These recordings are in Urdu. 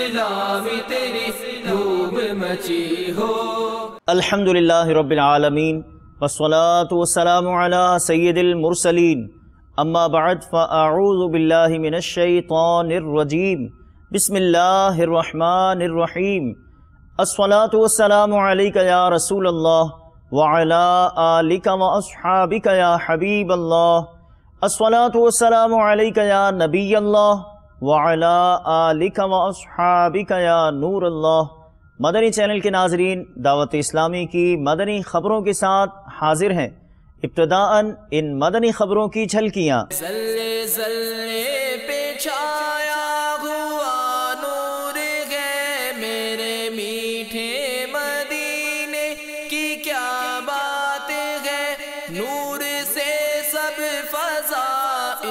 اسلام تیری دھوم مچی ہو۔ الحمدللہ رب العالمین والصلاة والسلام علی سید المرسلین، اما بعد فاعوذ باللہ من الشیطان الرجیم، بسم اللہ الرحمن الرحیم۔ الصلاة والسلام علیک یا رسول اللہ وعلی آلک واصحابک یا حبیب اللہ۔ الصلاة والسلام علیک یا نبی اللہ وعلی آلک واصحابک یا نور اللہ۔ مدنی چینل کے ناظرین، دعوت اسلامی کی مدنی خبروں کے ساتھ حاضر ہیں۔ ابتداءً ان مدنی خبروں کی جھلکیاں۔ زلے زلے پہ چھایا ہوا نور ہے، میرے میٹھے مدینے کی کیا بات ہے، نور سے سب فضا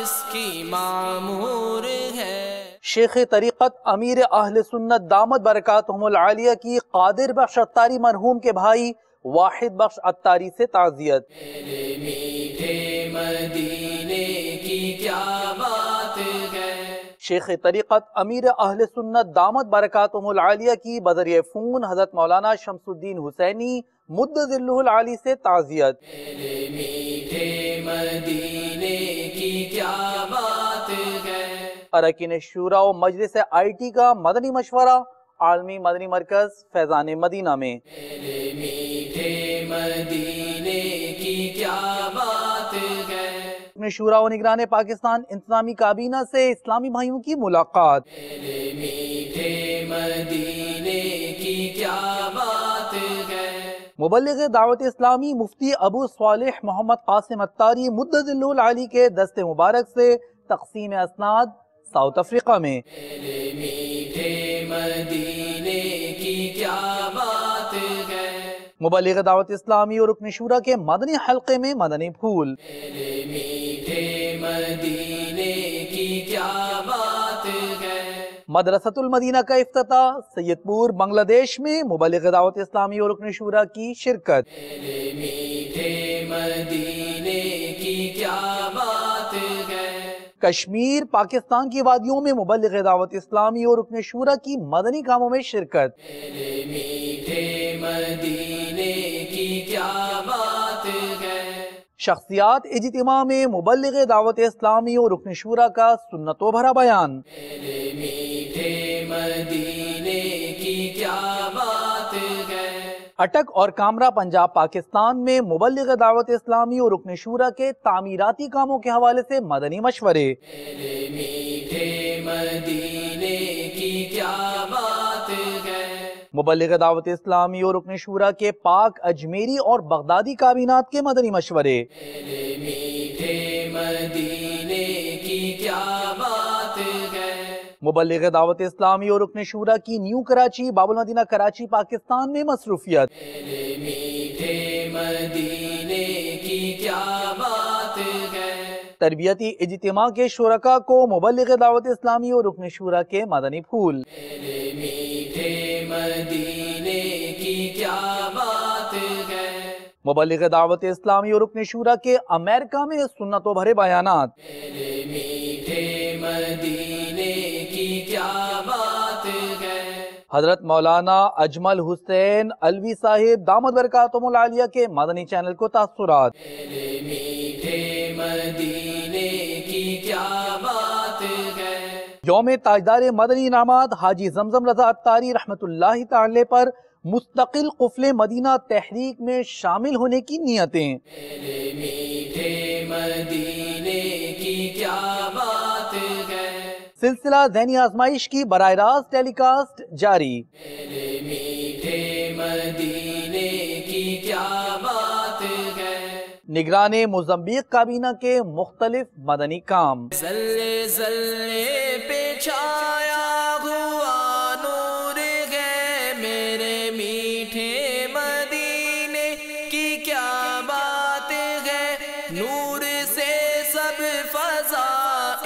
اس کی معمور ہے۔ شیخ طریقت امیر اہل سنت دامت برکاتہم العالیہ کی قادر بخش اتاری مرحوم کے بھائی واحد بخش اتاری سے تعزیت۔ میرے میٹھے مدینے کی کیا بات ہے۔ شیخ طریقت امیر اہل سنت دامت برکاتہم العالیہ کی بذریعہ فون حضرت مولانا شمس الدین حسینی مد ظلہ العالی سے تعزیت۔ میرے میٹھے مدینے کی کیا بات ہے۔ اراکین شورا و مجلس آئی ٹی کا مدنی مشورہ عالمی مدنی مرکز فیضان مدینہ میں۔ میرے میٹھے مدینے کی کیا بات ہے۔ رکن شورا و نگران پاکستان انتظامی کابینہ سے اسلامی بھائیوں کی ملاقات۔ میرے میٹھے مدینے کی کیا بات ہے۔ مبلغ دعوت اسلامی مفتی ابو صالح محمد قاسم اتاری مد ظلہ العالی کے دست مبارک سے تقسیم اسناد ساؤتھ افریقہ میں۔ میرے میٹھے مدینے کی کیا بات ہے۔ مبلغ دعوت اسلامی اور رکن شورا کے مدنی حلقے میں مدنی پھول۔ میرے میٹھے مدینے کی کیا بات ہے۔ مدرسۃ المدینہ کا افتتاح سید پور بنگلہ دیش میں، مبلغ دعوت اسلامی اور رکن شورا کی شرکت۔ میرے میٹھے مدینے کی کیا بات ہے۔ کشمیر پاکستان کی وادیوں میں مبلغ دعوت اسلامی اور رکن شورا کی مدنی کاموں میں شرکت۔ میرے میٹھے مدینے کی کیا بات ہے۔ شخصیات اجتماع میں مبلغ دعوت اسلامی اور رکن شورا کا سنتوں بھرا بیان۔ میرے میٹھے مدینے کی کیا بات ہے۔ اٹک اور کامرا پنجاب پاکستان میں مبلغ دعوت اسلامی اور رکن شورا کے تعمیراتی کاموں کے حوالے سے مدنی مشورے۔ میرے میٹھے مدینے کی کیا بات ہے۔ مبلغ دعوت اسلامی اور رکن شورا کے پاک اجمیری اور بغدادی کابینات کے مدنی مشورے۔ میرے میٹھے مدینے کی کیا بات ہے۔ مبلغ دعوت اسلامی اور رکن شورا کی نیو کراچی باب المدینہ کراچی پاکستان میں مصروفیت۔ میرے میٹھے مدینے کی کیا بات ہے۔ تربیتی اجتماع کے شرکاء کو مبلغ دعوت اسلامی اور رکن شورا کے مدنی پھول۔ میرے میٹھے مدینے کی کیا بات ہے۔ مبلغ دعوت اسلامی اور رکن شورا کے امریکہ میں سنتوں بھرے بیانات۔ میرے میٹھے مدینے کی کیا بات ہے۔ حضرت مولانا اجمل حسین علوی صاحب دامت برکاتہم العالیہ کے مدنی چینل کو تاثرات۔ میرے میٹھے مدینے کی کیا بات ہے۔ یوم تاجدار مدنی انعامات حاجی زمزم رضا اتاری رحمت اللہ تعالی پر مستقل قفل مدینہ تحریک میں شامل ہونے کی نیتیں۔ میرے میٹھے مدینے کی کیا بات ہے۔ سلسلہ ذہنی آزمائش کی براہ راست ٹیلی کاسٹ جاری۔ میرے میٹھے مدینے کی کیا بات ہے۔ نگران موزمبیق کابینہ کے مختلف مدنی کام۔ زلے زلے پہ چھایا ہوا نور ہے، میرے میٹھے مدینے کی کیا بات ہے، نور سے سب فضا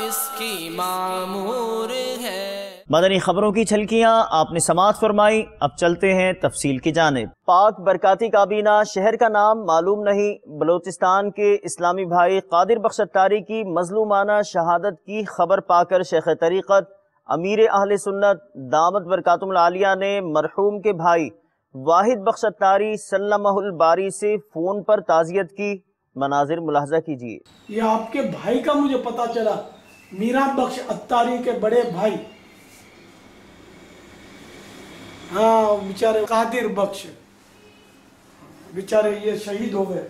اس کی معمور ہے۔ مدنی خبروں کی جھلکیاں آپ نے سماعت فرمائی، اب چلتے ہیں تفصیل کی جانب۔ پاک برکاتی کابینہ، شہر کا نام معلوم نہیں، بلوچستان کے اسلامی بھائی قادر بخش اتاری کی مظلومانہ شہادت کی خبر پا کر شیخ طریقت امیر اہل سنت دامت برکاتہم العالیہ نے مرحوم کے بھائی واحد بخش اتاری سلمہ الباری سے فون پر تعزیت کی، مناظر ملاحظہ کیجیے۔ یہ آپ کے بھائی کا مجھے پتا چلا، میرا بخش اتاری کے بڑے بھائی، ہاں بیچارے قادر بخش، بیچارے یہ شہید ہو گئے۔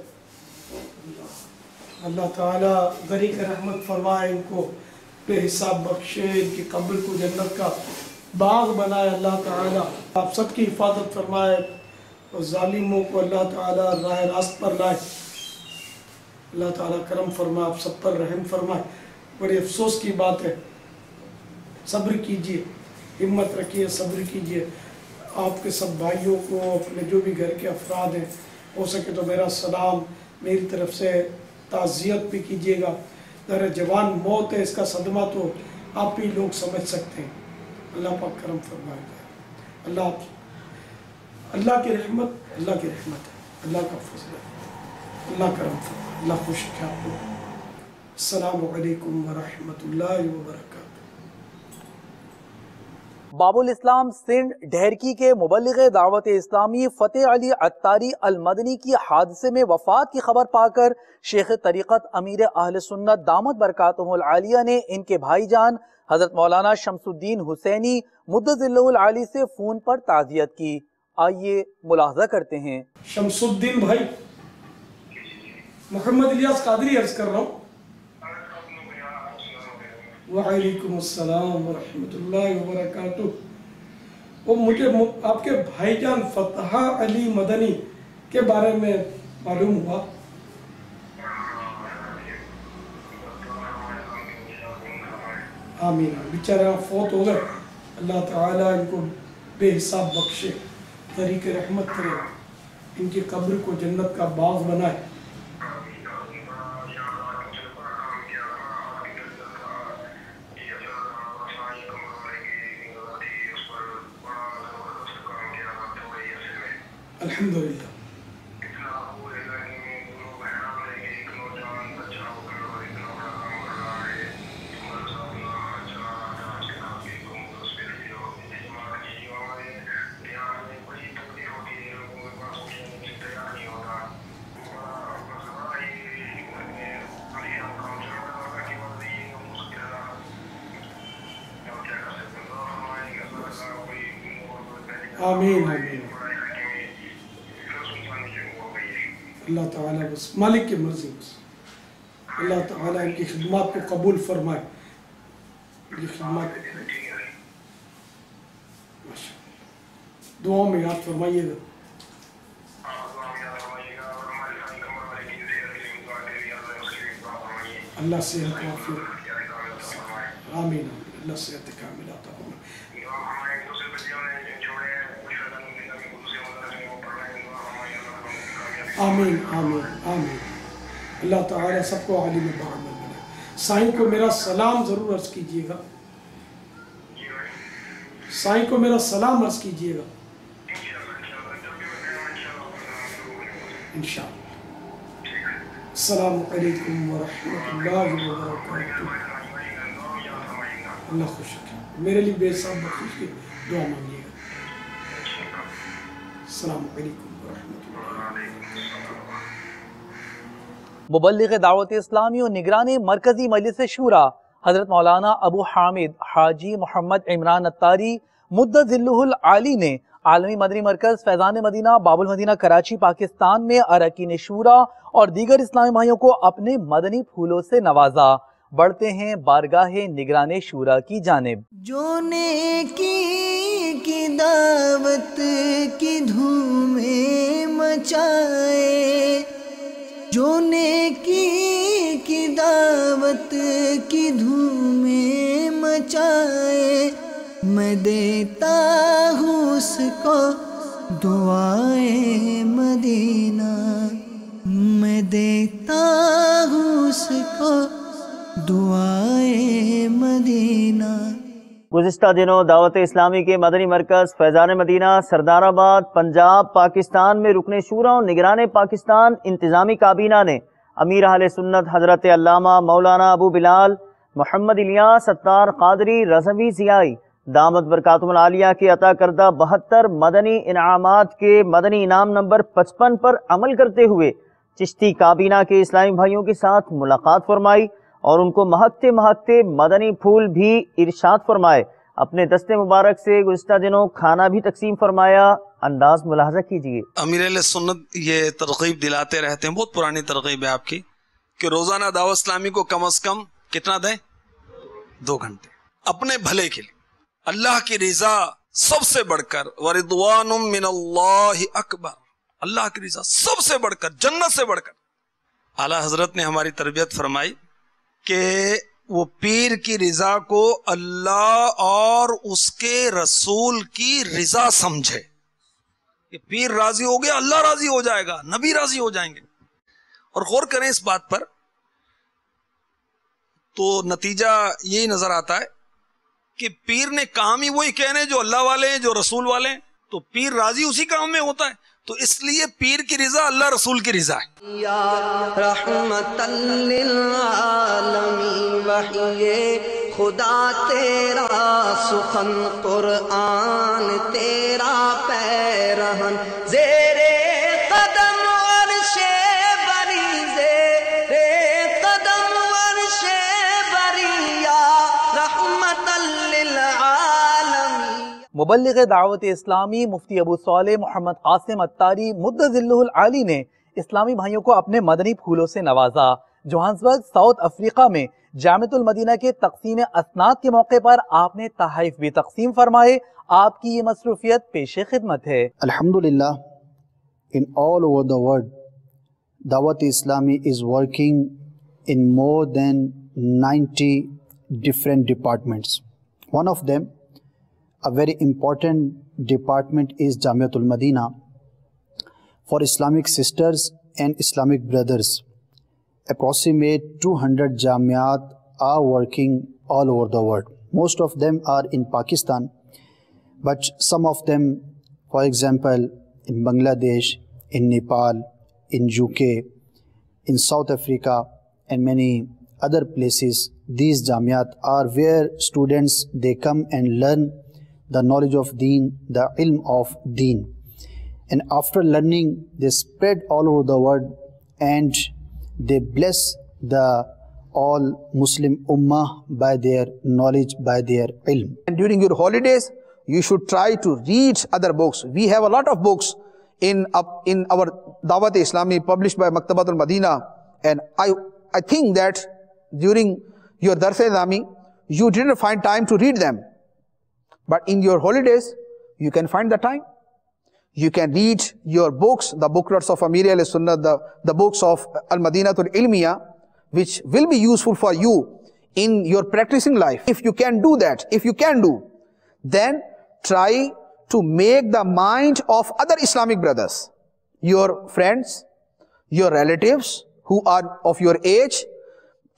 اللہ تعالیٰ غریق رحمت فرمائے، ان کو بے حساب بخشے، ان کی قبر کو جنت کا باغ بنائے اللہ تعالیٰ، آپ سب کی حفاظت فرمائے اور ظالموں کو اللہ تعالیٰ راہ راست پر لائے، اللہ تعالیٰ کرم فرمائے، آپ سب پر رحم فرمائے۔ بڑی افسوس کی بات ہے، صبر کیجئے، ہمت رکھیے، صبر کیجئے۔ آپ کے سب بھائیوں کو، اپنے جو بھی گھر کے افراد ہیں، ہو سکے تو میرا سلام میری طرف سے تعزیت بھی کیجئے گا۔ در جوان موت ہے، اس کا صدمہ تو آپ ہی لوگ سمجھ سکتے ہیں۔ اللہ پاک کرم فرمائے گا، اللہ کی رحمت، اللہ کی رحمت ہے، اللہ کا فضل ہے، اللہ کرم فرمائے، اللہ خوش رکھے آپ کو۔ السلام علیکم ورحمۃ اللہ وبرکاتہ۔ باب الاسلام سندھ ڈھیرکی کے مبلغ دعوت اسلامی فتح علی عطاری المدنی کی حادثے میں وفات کی خبر پا کر شیخ طریقت امیر اہل سنت دامت برکاتہم العالیہ نے ان کے بھائی جان حضرت مولانا شمس الدین حسینی مدظ اللہ العالی سے فون پر تعزیت کی۔ آئیے ملاحظہ کرتے ہیں۔ شمس الدین بھائی، محمد الیاس قادری عرض کر رہا ہوں۔ وعلیکم السلام ورحمۃ اللہ وبرکاتہ۔ وہ مجھے آپ کے بھائی جان فتح علی مدنی کے بارے میں معلوم ہوا۔ آمین، بیچارے فوت ہو گئے، اللہ تعالیٰ ان کو بے حساب بخشے، طریق رحمت کرے، ان کی قبر کو جنت کا باغ بنائے۔ الحمدللہ۔ آمین آمین۔ اللہ تعالیٰ بس مالک کی مرضی، بس اللہ تعالیٰ ان کی خدمات کو قبول فرمائے، ان کی خدمات دعاؤں میں یاد فرمائیے گا۔ اللہ صحت وعافیت، آمین آمین، اللہ صحت کاملہ عطا فرمائے۔ آمین آمین آمین، اللہ تعالیٰ سب کو عالم بعمل بنائے۔ سائن کو میرا سلام ضرور عرض کیجئے گا، سائن کو میرا سلام عرض کیجئے گا انشاءاللہ۔ السلام علیکم ورحمۃ اللہ وبرکاتہ۔ اللہ خوش رکھے، میرے لیے بے حساب بخشش کی دعا مانگیے گا۔ السلام علیکم ورحمۃ اللہ۔ مبلغ دعوت اسلامی و نگران مرکزی مجلس شورا حضرت مولانا ابو حامد حاجی محمد عمران عطاری مدظ اللہ العالی نے عالمی مدنی مرکز فیضان مدینہ باب المدینہ کراچی پاکستان میں اراکین شورا اور دیگر اسلامی بھائیوں کو اپنے مدنی پھولوں سے نوازا۔ بڑھتے ہیں بارگاہ نگران شورا کی جانب۔ جو نیکی کی دعوت کی دھومیں مچائے، جو نیکی کی دعوت کی دھومیں مچائے، میں دیتا ہوں اس کو دعائے مدینہ، میں دیتا ہوں اس کو دعائے مدینہ۔ گزشتہ دنوں دعوت اسلامی کے مدنی مرکز فیضان مدینہ سردار آباد پنجاب پاکستان میں رکن شورا اور نگران پاکستان انتظامی کابینہ نے امیر اہل سنت حضرت علامہ مولانا ابو بلال محمد الیاس ستار قادری رضوی ضیائی دامت برکاتہم العالیہ کے عطا کردہ 72 مدنی انعامات کے مدنی انعام نمبر 55 پر عمل کرتے ہوئے چشتی کابینہ کے اسلامی بھائیوں کے ساتھ ملاقات فرمائی اور ان کو مہکتے مہکتے مدنی پھول بھی ارشاد فرمائے۔ اپنے دستے مبارک سے گزشتہ دنوں کھانا بھی تقسیم فرمایا، انداز ملاحظہ کیجئے۔ امیر اہل سنت یہ ترغیب دلاتے رہتے ہیں، بہت پرانی ترغیب ہے آپ کی، کہ روزانہ دعوت اسلامی کو کم از کم کتنا دیں؟ 2 گھنٹے اپنے بھلے کے لیے، اللہ کی رضا سب سے بڑھ کر، وَرِضْوَانٌ مِّنَ اللَّهِ أَكْبَرُ، اللہ کی رضا سب سے بڑھ کر، جنت سے بڑھ کر۔ اعلیٰ حضرت نے ہماری تربیت فرمائی کہ وہ پیر کی رضا کو اللہ اور اس کے رسول کی رضا سمجھے، کہ پیر راضی ہو گیا اللہ راضی ہو جائے گا، نبی راضی ہو جائیں گے۔ اور غور کریں اس بات پر تو نتیجہ یہی نظر آتا ہے کہ پیر نے کام ہی وہی کہنے جو اللہ والے ہیں، جو رسول والے ہیں، تو پیر راضی اسی کام میں ہوتا ہے، تو اس لیے پیر کی رضا اللہ رسول کی رضا ہے۔ یا رحمت للعالمین وحی خدا تیرا سخن قرآن تیرا پیرہن زیر قدم عرش بری زیر قدم عرش بری یا رحمت للعالمین۔ مبلغ دعوت اسلامی مفتی ابو صالح محمد قاسم اتاری مد ذلہ العالی نے اسلامی بھائیوں کو اپنے مدنی پھولوں سے نوازا۔ جوہانسبرگ ساؤتھ افریقہ میں جامعۃ المدینہ کے تقسیم اسناد کے موقع پر آپ نے تحائف بھی تقسیم فرمائے۔ آپ کی یہ مصروفیت پیش خدمت ہے۔ Alhamdulillah, in all over the world, Dawat Islami is working in more than 90 different departments. One of them, a very important department, is Jamiatul Madina for Islamic sisters and Islamic brothers. Approximate 200 Jamiat are working all over the world. Most of them are in Pakistan, but some of them, for example, in Bangladesh, in Nepal, in UK, in South Africa, and many other places. These Jamiat are where students, they come and learn the knowledge of Deen, the ilm of Deen. And after learning, they spread all over the world and they bless the all Muslim Ummah by their knowledge, by their ilm. And during your holidays, you should try to read other books. We have a lot of books in our Dawat Islami published by Maktabatul Madina, and I think that during your Dars Islami, you didn't find time to read them. But in your holidays, you can find the time. You can read your books, the booklets of Amir Ahl Sunnah, the books of Al-Madinatul Ilmiya, which will be useful for you in your practicing life. If you can do that, if you can do, then try to make the mind of other Islamic brothers, your friends, your relatives who are of your age,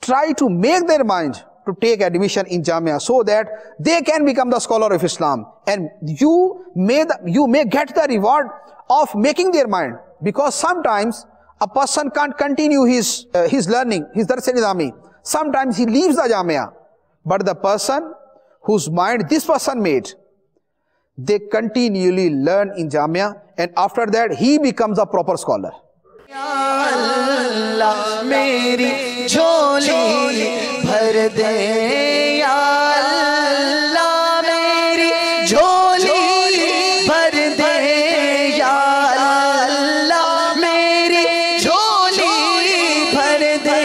try to make their mind to take admission in Jamia so that they can become the scholar of Islam, and you may get the reward of making their mind, because sometimes a person can't continue his learning, his Dars Nizami. Sometimes he leaves the Jamia, but the person whose mind this person made, they continually learn in Jamia, and after that he becomes a proper scholar. Ya Allah, meri jholi bhar de, ya Allah, meri jholi bhar de, ya Allah, meri jholi bhar de,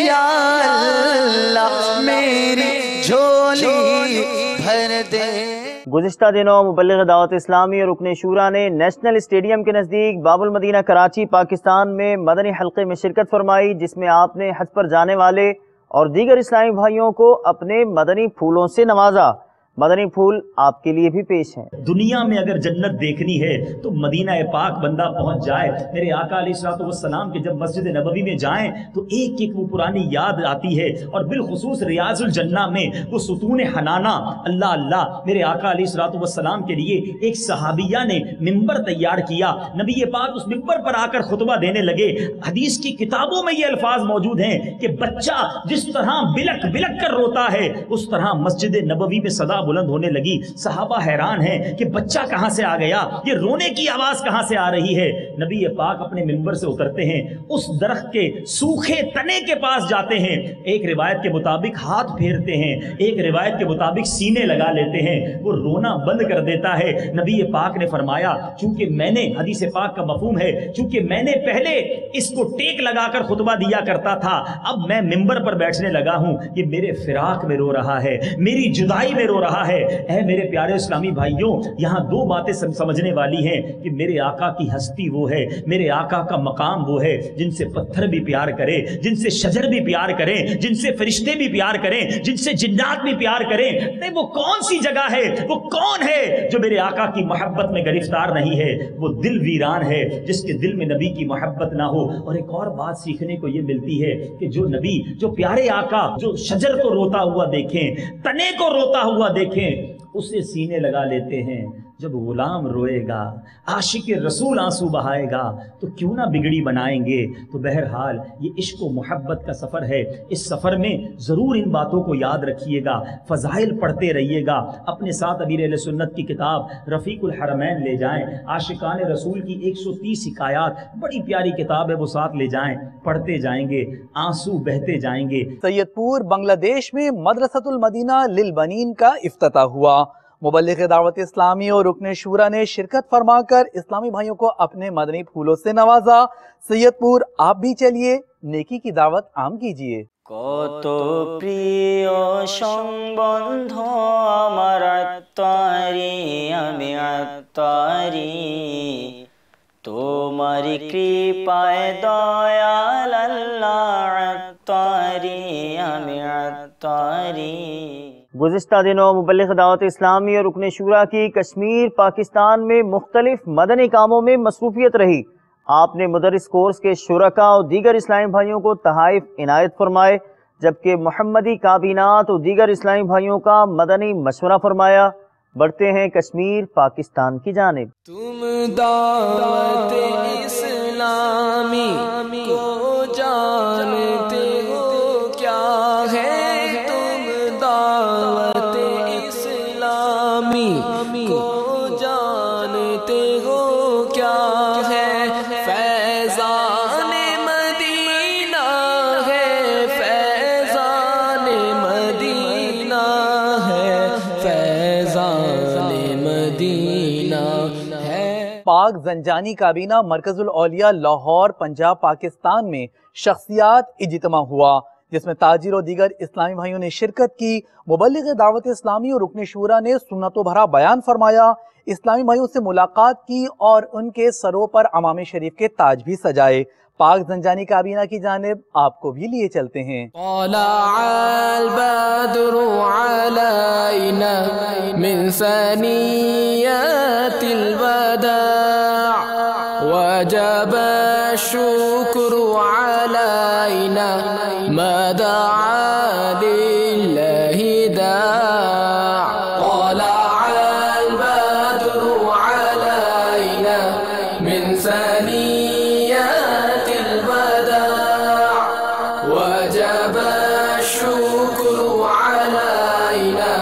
ya Allah, meri jholi bhar de۔ گزشتہ دنوں مبلغ دعوت اسلامی اور رکن شورا نے نیشنل اسٹیڈیم کے نزدیک باب المدینہ کراچی پاکستان میں مدنی حلقے میں شرکت فرمائی، جس میں آپ نے حج پر جانے والے اور دیگر اسلامی بھائیوں کو اپنے مدنی پھولوں سے نوازا۔ مدنی پھول آپ کے لیے بھی پیش ہیں۔ دنیا میں اگر جنت دیکھنی ہے تو مدینہ پاک بندہ پہنچ جائے۔ میرے آقا علیہ الصلوۃ والسلام کے جب مسجد نبوی میں جائیں تو ایک ایک وہ پرانی یاد آتی ہے، اور بالخصوص ریاض الجنہ میں وہ ستون حنانہ، اللہ اللہ، میرے آقا علیہ الصلوۃ والسلام کے لیے ایک صحابیہ نے ممبر تیار کیا، نبی پاک اس ممبر پر آ کر خطبہ دینے لگے۔ حدیث کی کتابوں میں یہ الفاظ موجود ہیں کہ بچہ جس طرح بلک بلک کر روتا ہے اس طرح مسجد نبوی میں صدا بلند ہونے لگی۔ صحابہ حیران ہیں کہ بچہ کہاں سے آ گیا، یہ رونے کی آواز کہاں سے آ رہی ہے۔ نبی پاک اپنے ممبر سے اترتے ہیں، اس درخت کے سوکھے تنے کے پاس جاتے ہیں، ایک روایت کے مطابق ہاتھ پھیرتے ہیں، ایک روایت کے مطابق سینے لگا لیتے ہیں، وہ رونا بند کر دیتا ہے۔ نبی پاک نے فرمایا چونکہ میں نے، حدیث پاک کا مفہوم ہے، چونکہ میں نے پہلے اس کو ٹیک لگا کر خطبہ دیا کرتا تھا، اب میں ممبر پر بیٹھنے لگا ہوں، یہ میرے فراق میں رو رہا ہے، میری جدائی میں رو رہا ہے۔ اے میرے پیارے اسلامی بھائیوں، یہاں دو باتیں سمجھنے والی ہیں کہ میرے آقا کی ہستی وہ ہے، میرے آقا کا مقام وہ ہے جن سے پتھر بھی پیار کرے، جن سے شجر بھی پیار کریں، جن سے فرشتے بھی پیار کریں، جن سے جنات بھی پیار کریں۔ نہیں، وہ کون سی جگہ ہے، وہ کون ہے جو میرے آقا کی محبت میں گرفتار نہیں ہے؟ وہ دل ویران ہے جس کے دل میں نبی کی محبت نہ ہو۔ اور ایک اور بات سیکھنے کو یہ ملتی ہے کہ جو نبی، جو پیارے آقا جو شجر کو روتا ہوا دیکھیں، تنے کو روتا ہوا دیکھیں، اسے سینے لگا لیتے ہیں۔ جب غلام روئے گا، عاشق رسول آنسو بہائے گا، تو کیوں نہ بگڑی بنائیں گے۔ تو بہرحال یہ عشق و محبت کا سفر ہے، اس سفر میں ضرور ان باتوں کو یاد رکھیے گا، فضائل پڑھتے رہیے گا، اپنے ساتھ امیر اہل سنت کی کتاب رفیق الحرمین لے جائیں، عاشقان رسول کی 130 حکایات، بڑی پیاری کتاب ہے، وہ ساتھ لے جائیں، پڑھتے جائیں گے، آنسو بہتے جائیں گے۔ سید پور بنگلہ دیش میں مدرسۃ المدینہ للبنین کا افتتاح ہوا۔ مبلغ دعوت اسلامی اور رکن شورا نے شرکت فرما کر اسلامی بھائیوں کو اپنے مدنی پھولوں سے نوازا۔ سید پور آپ بھی چلیے، نیکی کی دعوت عام کیجیے۔ কত প্রিয় সংবন্ধ আমার আত্মারি, আমি আত্মারি, তোমার কৃপায় দয়াল আল্লাহ আত্মারি, আমি আত্মারি۔ گزشتہ دنوں مبلغ دعوت اسلامی اور رکن شورا کی کشمیر پاکستان میں مختلف مدنی کاموں میں مصروفیت رہی۔ آپ نے مدرس کورس کے شرکاء اور دیگر اسلامی بھائیوں کو تحائف عنایت فرمائے، جبکہ محمدی کابینات اور دیگر اسلامی بھائیوں کا مدنی مشورہ فرمایا۔ بڑھتے ہیں کشمیر پاکستان کی جانب۔ تم دعوت اسلامی کو جانتے ہو کیا ہے، تم دعوت اسلامی کو جانتے ہو کیا ہے، فیضان مدینہ ہے، فیضان مدینہ ہے، فیضان مدینہ ہے۔ پاک زنجانی کابینہ مرکز الاولیاء لاہور پنجاب پاکستان میں شخصیات اجتماع ہوا، جس میں تاجر اور دیگر اسلامی بھائیوں نے شرکت کی۔ مبلغ دعوت اسلامی اور رکن شورا نے سنتوں بھرا بیان فرمایا، اسلامی بھائیوں سے ملاقات کی اور ان کے سروں پر عمامِ شریف کے تاج بھی سجائے۔ پاک زنجانی کابینہ کی جانب آپ کو بھی لیے چلتے ہیں۔ طلع البدر علينا من ثنيات الوداع وجب الشكر علينا ما دعا لله داع طلع البدر علينا من ثنيات الوداع وجب الشكر علينا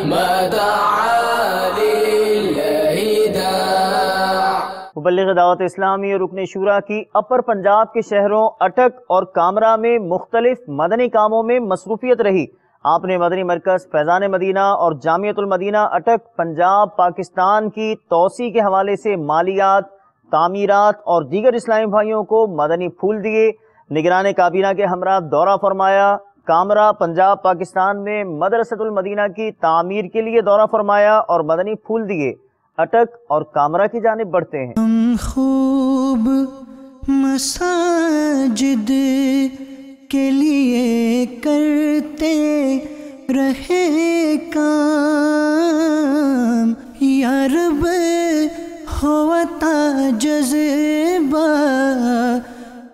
ما دعا لله داع۔ مبلغ دعوت اسلامی اور رکن شورا کی اپر پنجاب کے شہروں اٹک اور کامرا میں مختلف مدنی کاموں میں مصروفیت رہی۔ آپ نے مدنی مرکز فیضان مدینہ اور جامعۃ المدینہ اٹک پنجاب پاکستان کی توسیع کے حوالے سے مالیات، تعمیرات اور دیگر اسلامی بھائیوں کو مدنی پھول دیے۔ نگران کابینہ کے ہمراہ دورہ فرمایا۔ کامرا پنجاب پاکستان میں مدرسۃ المدینہ کی تعمیر کے لیے دورہ فرمایا اور مدنی پھول دیے۔ اٹک اور کامرا کی جانب بڑھتے ہیں۔ ہم خوب مساجد کے لیے کرتے رہے کام،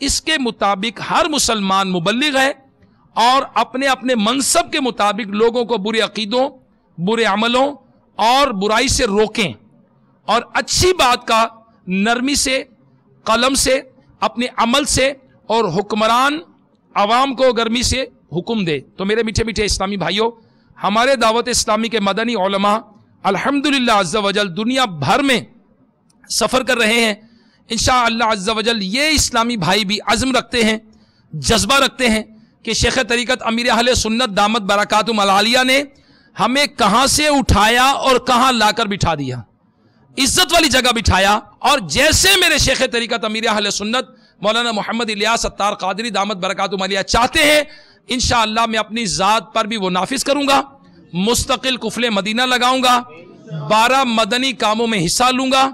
اس کے مطابق ہر مسلمان مبلغ ہے اور اپنے اپنے منصب کے مطابق لوگوں کو برے عقیدوں، برے عملوں اور برائی سے روکیں اور اچھی بات کا نرمی سے، قلم سے، اپنے عمل سے اور حکمران عوام کو گرمی سے حکم دے۔ تو میرے میٹھے میٹھے اسلامی بھائیوں، ہمارے دعوت اسلامی کے مدنی علماء الحمدللہ عز و جل دنیا بھر میں سفر کر رہے ہیں۔ انشاءاللہ عز و جل یہ اسلامی بھائی بھی عزم رکھتے ہیں، جذبہ رکھتے ہیں کہ شیخ طریقت امیر اہل سنت دامت برکاتہم العالیہ نے ہمیں کہاں سے اٹھایا اور کہاں لا کر بٹھا دیا، عزت والی جگہ بٹھایا، اور جیسے میرے شیخ طریقت امیر اہل سنت مولانا محمد الیاس ستار قادری دامت برکاتہم العالیہ چاہتے ہیں، انشاءاللہ میں اپنی ذات پر بھی وہ نافذ کروں گا، مستقل قفل مدینہ لگاؤں گا، 12 مدنی کاموں میں حصہ لوں گا،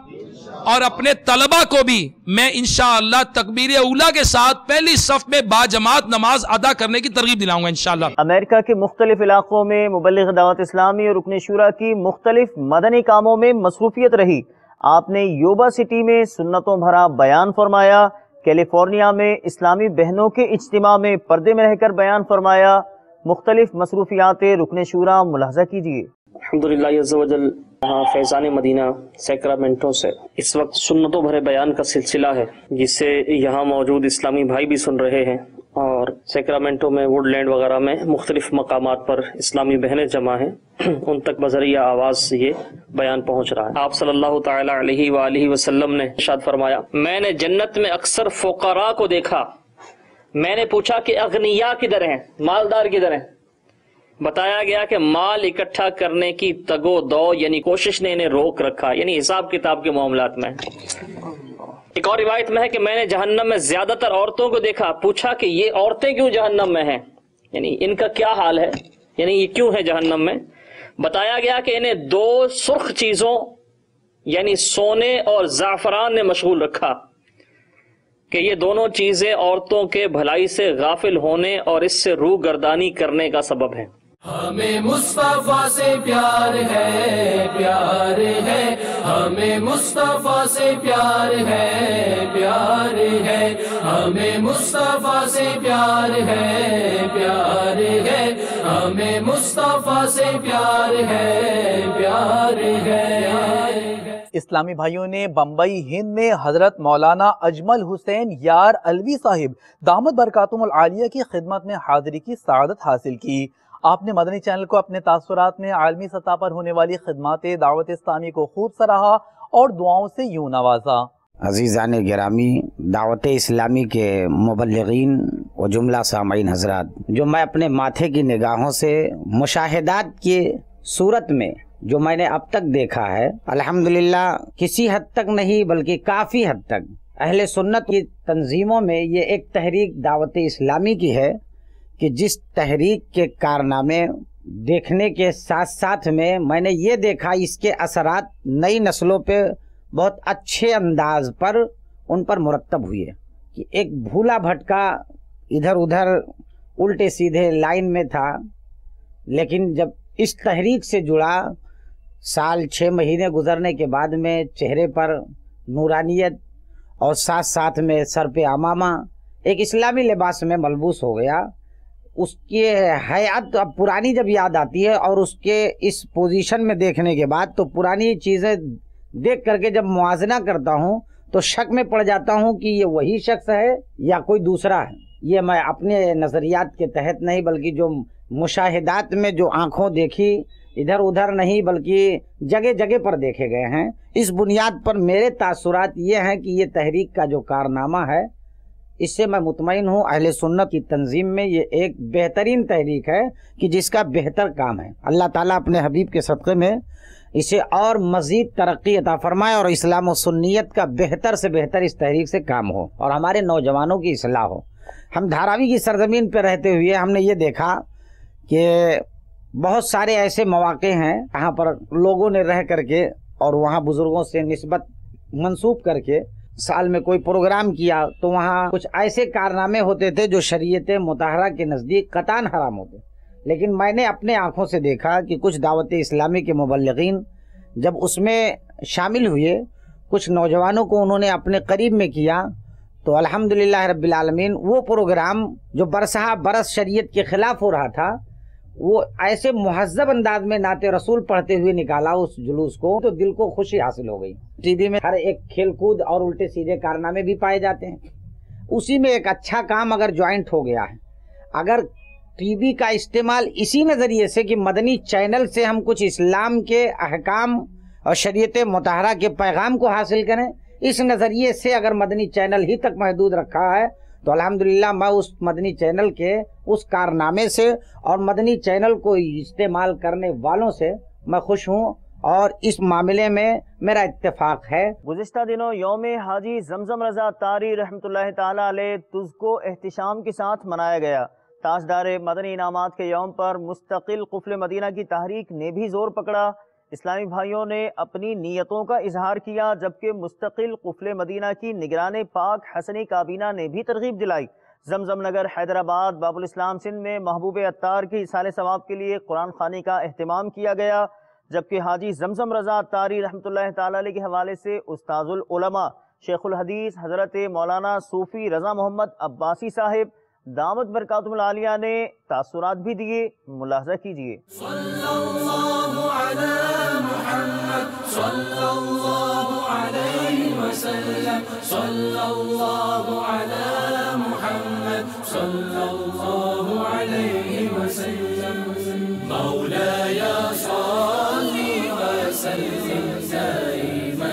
اور اپنے طلبہ کو بھی میں انشاءاللہ تکبیر اولیٰ کے ساتھ پہلی صف میں باجماعت نماز ادا کرنے کی ترغیب دلاؤں گا انشاءاللہ۔ امریکہ کے مختلف علاقوں میں مبلغ دعوت اسلامی اور رکن شورا کی مختلف مدنی کاموں میں مصروفیت رہی۔ آپ نے یوبا سٹی میں سنتوں بھرا بیان فرمایا، کیلیفورنیا میں اسلامی بہنوں کے اجتماع میں پردے میں رہ کر بیان فرمایا۔ مختلف مصروفیات رکن شورا ملاحظہ کیجیے۔ الحمدللہ عز و جل یہاں فیضان مدینہ سیکرامنٹو سے اس وقت سنتوں بھرے بیان کا سلسلہ ہے، جسے یہاں موجود اسلامی بھائی بھی سن رہے ہیں، اور سیکرامنٹو میں ووڈ لینڈ وغیرہ میں مختلف مقامات پر اسلامی بہنیں جمع ہیں، ان تک بذریعہ آواز یہ بیان پہنچ رہا ہے۔ آپ صلی اللہ تعالی علیہ وآلہ وسلم نے ارشاد فرمایا، میں نے جنت میں اکثر فقراء کو دیکھا، میں نے پوچھا کہ اغنیاء کدھر ہیں، مالدار کدھر ہیں؟ بتایا گیا کہ مال اکٹھا کرنے کی تگ و دو یعنی کوشش نے انہیں روک رکھا، یعنی حساب کتاب کے معاملات میں۔ ایک اور روایت میں ہے کہ میں نے جہنم میں زیادہ تر عورتوں کو دیکھا، پوچھا کہ یہ عورتیں کیوں جہنم میں ہیں، یعنی ان کا کیا حال ہے، یعنی یہ کیوں ہے جہنم میں؟ بتایا گیا کہ انہیں 2 سرخ چیزوں یعنی سونے اور زعفران نے مشغول رکھا، کہ یہ دونوں چیزیں عورتوں کے بھلائی سے غافل ہونے اور اس سے روح گردانی کرنے کا سبب ہے۔ ہمیں مصطفیٰ سے پیار ہے، پیار ہے، ہمیں مصطفیٰ سے پیار ہے، پیار ہے، ہمیں مصطفیٰ سے پیار ہے، پیار ہے، ہمیں مصطفیٰ سے پیار ہے، پیار ہے۔ اسلامی بھائیوں نے بمبئی ہند میں حضرت مولانا اجمل حسین یار الوی صاحب دامت برکاتہم العالیہ کی خدمت میں حاضری کی سعادت حاصل کی۔ آپ نے مدنی چینل کو اپنے تاثرات میں عالمی سطح پر ہونے والی خدمات دعوت اسلامی کو خوب سراہا اور دعاؤں سے یوں نوازا۔ عزیزان گرامی، دعوت اسلامی کے مبلغین و جملہ سامعین حضرات، جو میں اپنے ماتھے کی نگاہوں سے مشاہدات کی صورت میں جو میں نے اب تک دیکھا ہے، الحمدللہ کسی حد تک نہیں بلکہ کافی حد تک اہل سنت کی تنظیموں میں یہ ایک تحریک دعوت اسلامی کی ہے کہ جس تحریک کے کارنامے دیکھنے کے ساتھ ساتھ میں نے یہ دیکھا اس کے اثرات نئی نسلوں پہ بہت اچھے انداز پر ان پر مرتب ہوئے، کہ ایک بھولا بھٹکا ادھر ادھر الٹے سیدھے لائن میں تھا، لیکن جب اس تحریک سے جڑا، سال 6 مہینے گزرنے کے بعد میں چہرے پر نورانیت اور ساتھ ساتھ میں سر پہ عمامہ ایک اسلامی لباس میں ملبوس ہو گیا۔ اس کی حیات اب پرانی جب یاد آتی ہے اور اس کے اس پوزیشن میں دیکھنے کے بعد تو پرانی چیزیں دیکھ کر کے جب موازنہ کرتا ہوں تو شک میں پڑ جاتا ہوں کہ یہ وہی شخص ہے یا کوئی دوسرا ہے۔ یہ میں اپنے نظریات کے تحت نہیں بلکہ جو مشاہدات میں جو آنکھوں دیکھی، ادھر ادھر نہیں بلکہ جگہ جگہ پر دیکھے گئے ہیں، اس بنیاد پر میرے تاثرات یہ ہیں کہ یہ تحریک کا جو کارنامہ ہے اس سے میں مطمئن ہوں اہل سنت کی تنظیم میں یہ ایک بہترین تحریک ہے کہ جس کا بہتر کام ہے۔ اللہ تعالیٰ اپنے حبیب کے صدقے میں اسے اور مزید ترقی عطا فرمائے اور اسلام و سنیت کا بہتر سے بہتر اس تحریک سے کام ہو اور ہمارے نوجوانوں کی اصلاح ہو۔ ہم دھاراوی کی سرزمین پہ رہتے ہوئے ہم نے یہ دیکھا کہ بہت سارے ایسے مواقع ہیں جہاں پر لوگوں نے رہ کر کے اور وہاں بزرگوں سے نسبت منسوب کر کے سال میں کوئی پروگرام کیا تو وہاں کچھ ایسے کارنامے ہوتے تھے جو شریعت مطہرہ کے نزدیک قطعاً حرام ہوتے، لیکن میں نے اپنے آنکھوں سے دیکھا کہ کچھ دعوت اسلامی کے مبلغین جب اس میں شامل ہوئے، کچھ نوجوانوں کو انہوں نے اپنے قریب میں کیا تو الحمدللہ رب العالمین وہ پروگرام جو برسہ برس شریعت کے خلاف ہو رہا تھا وہ ایسے مہذب انداز میں نعت رسول پڑھتے ہوئے نکالا اس جلوس کو، تو دل کو خوشی حاصل ہو گئی۔ ٹی وی میں ہر ایک کھیل کود اور الٹے سیدھے کارنامے بھی پائے جاتے ہیں، اسی میں ایک اچھا کام اگر جوائنٹ ہو گیا ہے، اگر ٹی وی کا استعمال اسی نظریے سے کہ مدنی چینل سے ہم کچھ اسلام کے احکام اور شریعت مطہرہ کے پیغام کو حاصل کریں، اس نظریے سے اگر مدنی چینل ہی تک محدود رکھا ہے تو الحمدللہ میں اس مدنی چینل کے اس کارنامے سے اور مدنی چینل کو استعمال کرنے والوں سے میں خوش ہوں، اور اس معاملے میں میرا اتفاق ہے۔ گزشتہ دنوں یوم حاجی زمزم رضا اتاری رحمۃ اللہ تعالی علیہ تز کو احتشام کے ساتھ منایا گیا۔ تاجدار مدنی انعامات کے یوم پر مستقل قفل مدینہ کی تحریک نے بھی زور پکڑا۔ اسلامی بھائیوں نے اپنی نیتوں کا اظہار کیا، جبکہ مستقل قفل مدینہ کی نگران پاک حسنی کابینہ نے بھی ترغیب دلائی۔ زمزم نگر حیدرآباد باب الاسلام سندھ میں محبوب اتار کی ایصال ثواب کے لیے قرآن خوانی کا اہتمام کیا گیا، جبکہ حاجی زمزم رضا اتاری رحمۃ اللہ تعالی علیہ کے حوالے سے استاذ العلماء شیخ الحدیث حضرت مولانا صوفی رضا محمد عباسی صاحب دامت برکاتہم العالیہ نے تاثرات بھی دیے، ملاحظہ کیجیے۔ صلی اللہ علی محمد صلی اللہ علیہ وسلم، صلی اللہ علی محمد صلی اللہ علیہ وسلم، مولاي صلی وسلم دائما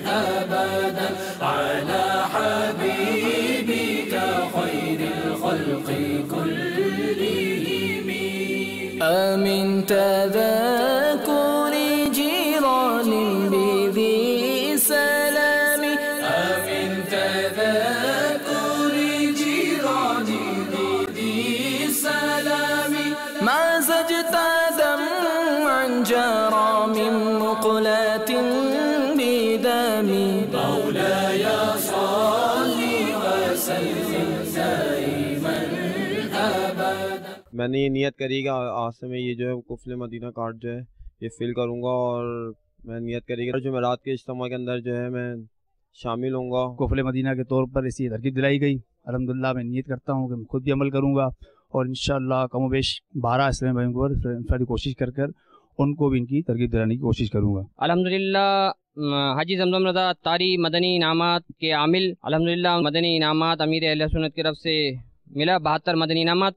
ابدا على حبيبك خير الخلق كلهم، آمن تذكر جيران بذي سلام، آمن تذكر جيران بذي سلام، ما زجت دمعا جرى من مقلات بدم، مولاي صل وسلم دائما ابدا۔ میں نے یہ نیت کری کہ آج سے میں یہ جو ہے قفل مدینہ کارڈ جو ہے یہ فل کروں گا، اور میں نیت کری کہ جمعرات کے اجتماع کے اندر جو ہے میں شامل ہوں گا۔ قفل مدینہ کے طور پر اسی ترغیب دلائی گئی، الحمدللہ میں نیت کرتا ہوں کہ میں خود بھی عمل کروں گا، اور انشاءاللہ کم و بیش 12 اسلامی بھائیوں کو انفرادی کوشش کر ان کو بھی ان کی ترغیب دلانے کی کوشش کروں گا۔ الحمدللہ حاجی زمزم رضا اتاری مدنی انعامات کے عامل، الحمدللہ مدنی انعامات امیر اہل سنت کی طرف سے ملا 72 مدنی انعامات،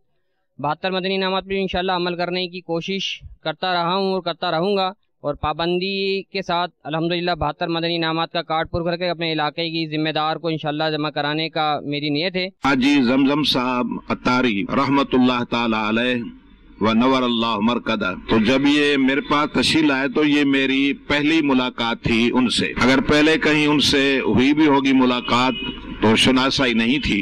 72 مدنی انعامات پر انشاءاللہ عمل کرنے کی کوشش کرتا رہا ہوں اور کرتا رہوں گا، اور پابندی کے ساتھ الحمدللہ 72 مدنی انعامات کا کارڈ پر کر کے اپنے علاقے کی ذمہ دار کو انشاءاللہ جمع کرانے کا میری نیت ہے۔ حاجی زمزم صاحب اتاری رحمت اللہ تعالی علیہ و نور اللہ مرکدہ، تو جب یہ میرے پاس تشریف آئے تو یہ میری پہلی ملاقات تھی ان سے۔ اگر پہلے کہیں ان سے ہوئی بھی ہوگی ملاقات تو شناسائی نہیں تھی،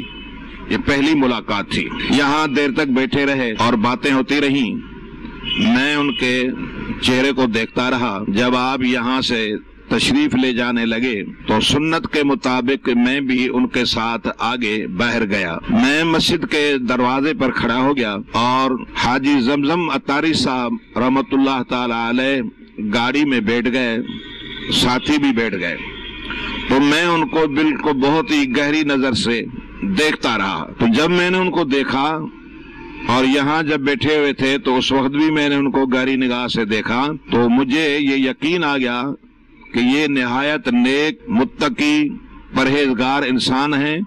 یہ پہلی ملاقات تھی۔ یہاں دیر تک بیٹھے رہے اور باتیں ہوتی رہیں، میں ان کے چہرے کو دیکھتا رہا۔ جب آپ یہاں سے تشریف لے جانے لگے تو سنت کے مطابق میں بھی ان کے ساتھ آگے باہر گیا۔ میں مسجد کے دروازے پر کھڑا ہو گیا اور حاجی زمزم اتاری صاحب رحمت اللہ تعالی علیہ گاڑی میں بیٹھ گئے، ساتھی بھی بیٹھ گئے، تو میں ان کو بالکل بہت ہی گہری نظر سے دیکھتا رہا۔ تو جب میں نے ان کو دیکھا اور یہاں جب بیٹھے ہوئے تھے تو اس وقت بھی میں نے ان کو گہری نگاہ سے دیکھا، تو مجھے یہ یقین آ گیا کہ یہ نہایت نیک متقی پرہیزگار انسان ہیں،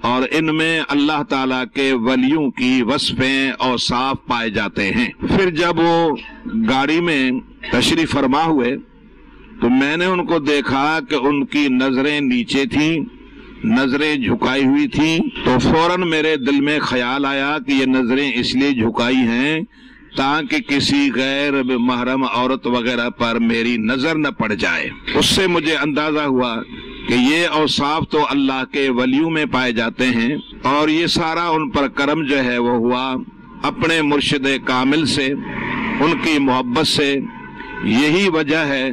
اور ان میں اللہ تعالیٰ کے ولیوں کی وصفیں اور صاف پائے جاتے ہیں۔ پھر جب وہ گاڑی میں تشریف فرما ہوئے تو میں نے ان کو دیکھا کہ ان کی نظریں نیچے تھیں، نظریں جھکائی ہوئی تھیں، تو فوراً میرے دل میں خیال آیا کہ یہ نظریں اس لیے جھکائی ہیں تاکہ کسی غیر محرم عورت وغیرہ پر میری نظر نہ پڑ جائے۔ اس سے مجھے اندازہ ہوا کہ یہ اوصاف تو اللہ کے ولیوں میں پائے جاتے ہیں، اور یہ سارا ان پر کرم جو ہے وہ ہوا اپنے مرشد کامل سے، ان کی محبت سے۔ یہی وجہ ہے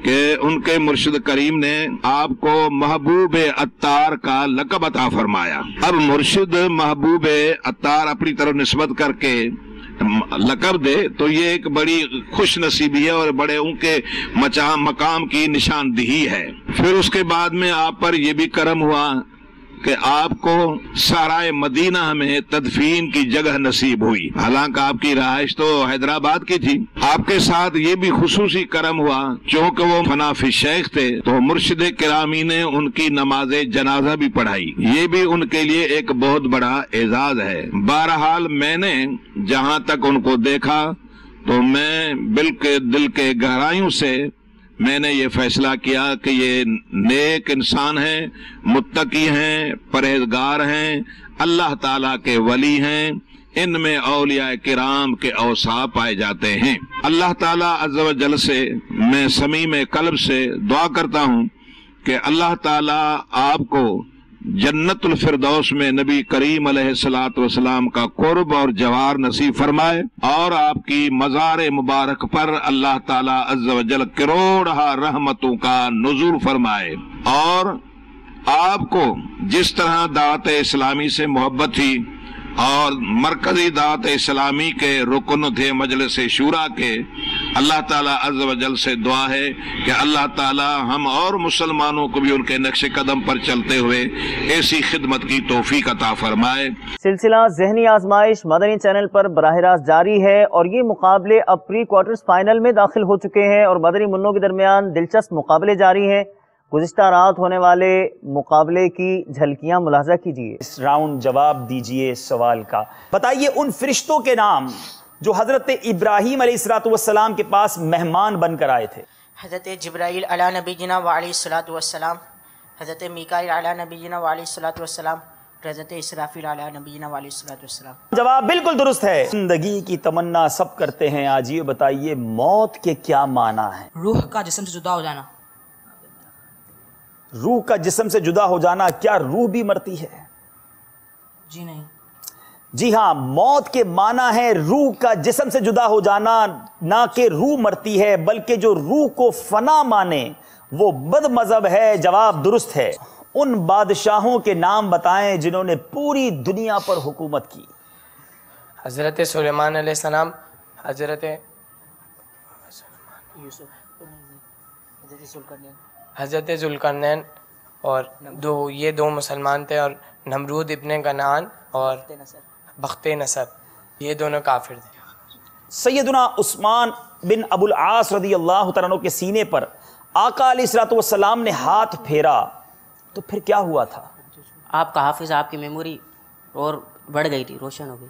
کہ ان کے مرشد کریم نے آپ کو محبوب اتار کا لقب عطا فرمایا۔ اب مرشد محبوب اتار اپنی طرف نسبت کر کے لقب دے تو یہ ایک بڑی خوش نصیبی ہے اور بڑے ان کے مقام کی نشاندہی ہے۔ پھر اس کے بعد میں آپ پر یہ بھی کرم ہوا کہ آپ کو سرائے مدینہ میں تدفین کی جگہ نصیب ہوئی. حالانکہ آپ کی رہائش تو حیدرآباد کی تھی. آپ کے ساتھ یہ بھی خصوصی کرم ہوا چونکہ وہ فنافی شیخ تھے تو مرشد کرامی نے ان کی نماز جنازہ بھی پڑھائی. یہ بھی ان کے لیے ایک بہت بڑا اعزاز ہے. بہرحال میں نے جہاں تک ان کو دیکھا تو میں دل کے گہرائیوں سے میں نے یہ فیصلہ کیا کہ یہ نیک انسان ہیں، متقی ہیں، پرہیزگار ہیں، اللہ تعالیٰ کے ولی ہیں. ان میں اولیاء کرام کے اوصاف پائے جاتے ہیں. اللہ تعالیٰ عز و جل سے میں صمیم قلب سے دعا کرتا ہوں کہ اللہ تعالیٰ آپ کو جنت الفردوس میں نبی کریم علیہ الصلوۃ والسلام کا قرب اور جوار نصیب فرمائے اور آپ کی مزار مبارک پر اللہ تعالیٰ عز و جل کروڑہ رحمتوں کا نزول فرمائے. اور آپ کو جس طرح دعوت اسلامی سے محبت تھی اور مرکزی دعوت اسلامی کے رکن تھے مجلس شورا کے، اللہ تعالیٰ عز و جل سے دعا ہے کہ اللہ تعالیٰ ہم اور مسلمانوں کو بھی ان کے نقش قدم پر چلتے ہوئے ایسی خدمت کی توفیق عطا فرمائے. سلسلہ ذہنی آزمائش مدنی چینل پر براہ راست جاری ہے اور یہ مقابلے اب پری کوارٹرز فائنل میں داخل ہو چکے ہیں اور مدنی منوں کے درمیان دلچسپ مقابلے جاری ہیں. گزشتہ رات ہونے والے مقابلے کی جھلکیاں ملاحظہ کیجیے. اس راؤنڈ جواب دیجئے سوال کا. بتائیے ان فرشتوں کے نام جو حضرت ابراہیم علیہ السلام کے پاس مہمان بن کر آئے تھے. حضرت جبرائیل علی نبی جنا وعلیہ الصلوۃ والسلام، حضرت میکائیل علی نبی جنا وعلیہ الصلوۃ والسلام، حضرت اسرافیل علی نبی جنا وعلیہ الصلوۃ والسلام. جواب بالکل درست ہے. زندگی کی تمنا سب کرتے ہیں. آج یہ بتائیے موت کے کیا معنی ہے؟ روح کا جسم سے جدا ہو جانا. روح کا جسم سے جدا ہو جانا. کیا روح بھی مرتی ہے؟ جی نہیں. جی ہاں، موت کے معنی ہے روح کا جسم سے جدا ہو جانا. نہ کہ روح مرتی ہے بلکہ جو روح کو فنا مانے وہ بد مذہب ہے. جواب درست ہے. ان بادشاہوں کے نام بتائیں جنہوں نے پوری دنیا پر حکومت کی. حضرت سلیمان علیہ السلام، حضرت ذوالقرنین اور یہ دو مسلمان تھے، اور نمرود ابن کنعان اور بخت نصر، یہ دونوں کافر تھے. سیدنا عثمان بن ابو العاص رضی اللہ تعالیٰ عنہ کے سینے پر آقا علیہ الصلوۃ والسلام نے ہاتھ پھیرا تو پھر کیا ہوا تھا؟ آپ کا حافظ، آپ کی میموری اور بڑھ گئی تھی، روشن ہو گئی.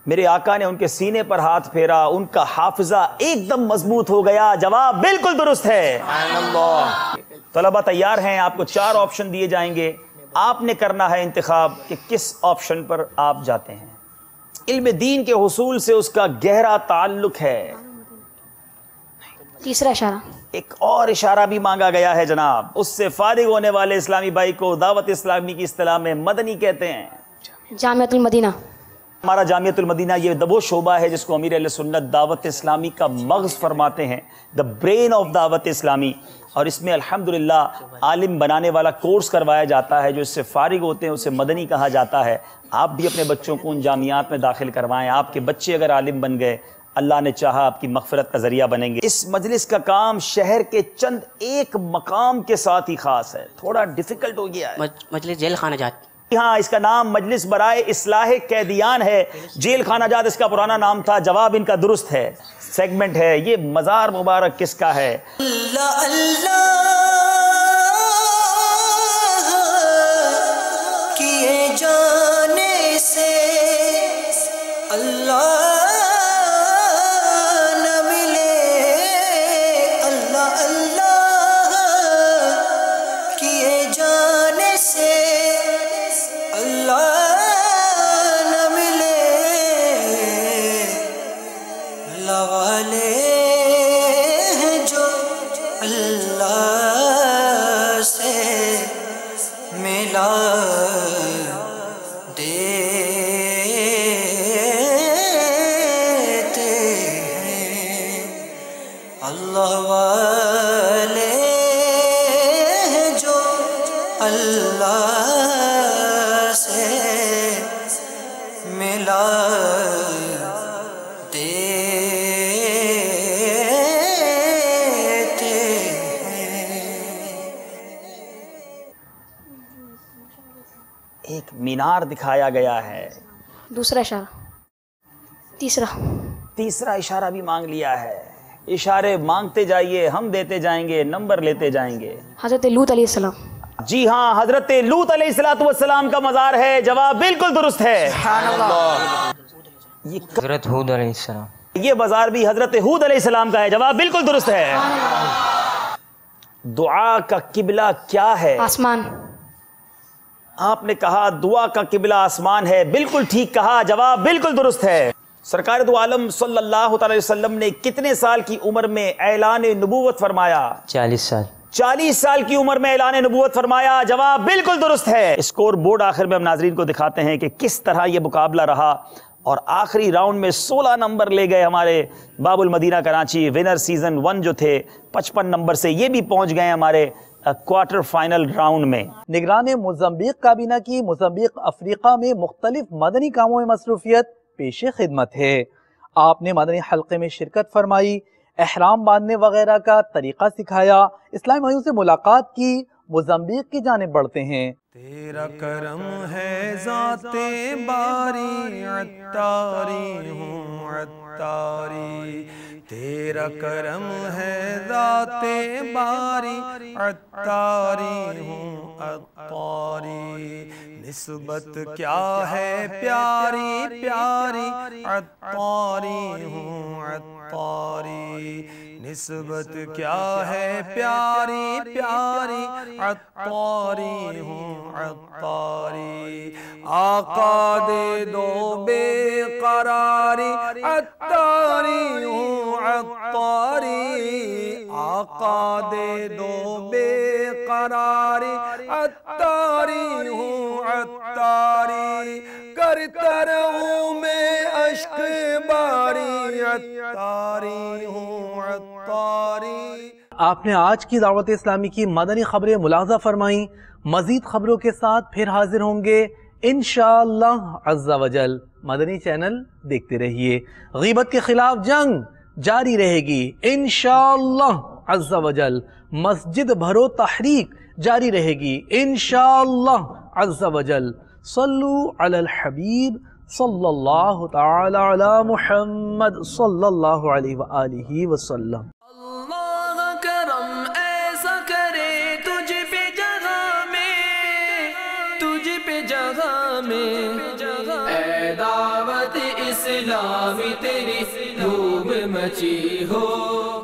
میرے آقا نے ان کے سینے پر ہاتھ پھیرا، ان کا حافظہ ایک دم مضبوط ہو گیا. جواب بالکل درست ہے. طلبہ تیار ہیں؟ آپ کو 4 آپشن دیے جائیں گے. آپ نے کرنا ہے انتخاب کہ کس آپشن پر آپ جاتے ہیں. علم دین کے حصول سے اس کا گہرا تعلق ہے. تیسرا اشارہ. ایک اور اشارہ بھی مانگا گیا ہے جناب. اس سے فارغ ہونے والے اسلامی بھائی کو دعوت اسلامی کی اصطلاح میں مدنی کہتے ہیں. جامعۃ المدینہ. ہمارا جامعۃ المدینہ یہ وہ شعبہ ہے جس کو امیر اہل سنت دعوت اسلامی کا مغز فرماتے ہیں، دا برین آف دعوت اسلامی. اور اس میں الحمدللہ عالم بنانے والا کورس کروایا جاتا ہے. جو اس سے فارغ ہوتے ہیں اسے مدنی کہا جاتا ہے. آپ بھی اپنے بچوں کو ان جامعات میں داخل کروائیں. آپ کے بچے اگر عالم بن گئے، اللہ نے چاہا آپ کی مغفرت کا ذریعہ بنیں گے. اس مجلس کا کام شہر کے چند ایک مقام کے ساتھ ہی خاص ہے. تھوڑا ڈیفیکلٹ ہو گیا ہے. مجلس جیل خانہ جات. ہاں، اس کا نام مجلس برائے اصلاح قیدیان ہے. جیل خانہ جات اس کا پرانا نام تھا. جواب ان کا درست ہے. سیگمنٹ ہے یہ مزار مبارک کس کا ہے؟ اللہ اللہ کیے جانے سے اللہ نہ ملے. اللہ اللہ کیے جانے سے اللہ نہ ملے. اللہ والے ہیں جو اللہ سے ملا دیتے ہیں. اللہ والے ہیں جو اللہ سے ملا مینار دکھایا گیا ہے؟ دوسرا اشارہ. تیسرا اشارہ بھی مانگ لیا ہے. اشارے مانگتے جائیے، ہم دیتے جائیں گے، نمبر لیتے جائیں گے. حضرت لوط علیہ السلام. جی ہاں، حضرت لوط علیہ السلام کا مزار ہے. جواب بالکل درست ہے. حضرت ہود علیہ السلام. یہ مزار بھی حضرت ہود علیہ السلام کا ہے. جواب بالکل درست ہے. دعا کا قبلہ کیا ہے؟ آسمان. آپ نے کہا دعا کا قبلہ آسمان ہے. بالکل ٹھیک کہا. جواب بالکل درست ہے. سرکار دو عالم صلی اللہ علیہ وسلم نے کتنے سال کی عمر میں اعلان نبوت فرمایا؟ 40 سال. 40 سال کی عمر میں اعلان نبوت فرمایا. جواب بالکل درست ہے. اسکور بورڈ آخر میں ہم ناظرین کو دکھاتے ہیں کہ کس طرح یہ مقابلہ رہا، اور آخری راؤنڈ میں 16 نمبر لے گئے ہمارے باب المدینہ کراچی. ونر سیزن 1 جو تھے 55 نمبر سے، یہ بھی پہنچ گئے ہمارے کوارٹر فائنل راؤنڈ میں. نگران موزمبیق کابینہ کی موزمبیق افریقہ میں مختلف مدنی کاموں میں مصروفیت پیش خدمت ہے. آپ نے مدنی حلقے میں شرکت فرمائی، احرام باندھنے وغیرہ کا طریقہ سکھایا، اسلامی بھائیوں سے ملاقات کی. موزمبیق کی جانب بڑھتے ہیں. تیرا کرم ہے ذات باری، عطاری ہوں عطاری. تیرا کرم ہے ذات باری، عطاری ہوں عطاری. نسبت کیا ہے پیاری پیاری، عطاری ہوں عطاری. نسبت کیا ہے پیاری پیاری، عطاری ہوں عطاری. آقا دے دو بے قراری، عطاری ہوں عطاری. آقا دے دو بے قراری، عطاری ہوں عطاری. کرتا رہوں میں اشک باری، عطاری ہوں عطاری. آپ نے آج کی دعوت اسلامی کی مدنی خبریں ملاحظہ فرمائیں. مزید خبروں کے ساتھ پھر حاضر ہوں گے انشاءاللہ عز و جل. مدنی چینل دیکھتے رہیے. غیبت کے خلاف جنگ جاری رہے گی انشاءاللہ عز و جل. مسجد بھرو تحریک جاری رہے گی انشاءاللہ عز و جل. صلو علی الحبیب صلی اللہ تعالی علی محمد صلی اللہ علیہ وآلہ وسلم. اللہ کرم ایسا کرے تجھ پہ جگہ میں، تجھ پہ جگہ میں. اے دعوت اسلامی تیری دھوم مچی ہو.